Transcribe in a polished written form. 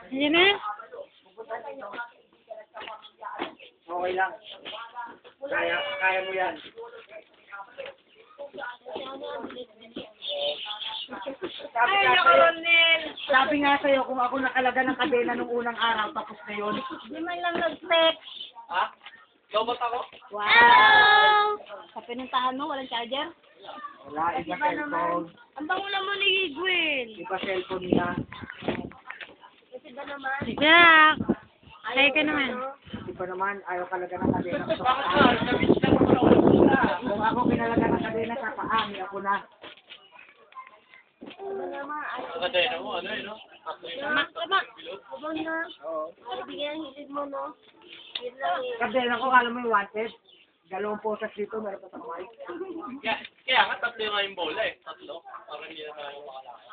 Hindi na? Okay lang. Kaya mo yan. Sabi nga sa'yo, kung ako nakalaga ng kadena nung unang araw, tapos na yun. Hindi man lang nag-text. Ha? Lobot ako? Wow! Sa pinuntahan mo, walang charger? Wala, iba cellphone. Ang bango naman ni Gwen. Iba cellphone niya. Kasi ba naman? Yeah. Kaya ka naman. Iba naman, ayaw kalaga ng kadena sa paa. Kung ako pinalaga ng kadena sa paa, ako na. Kadena mo, ano yun, no? Tama. Abang na. Oo. Bigyan hilig mo, no? Kadena ko, kala mo yung wanted. 2 posas dito, meron pa sa kamay. Kaya nga, tatlo nga yung bola eh. Tatlo. Para hindi na tayo makalaki.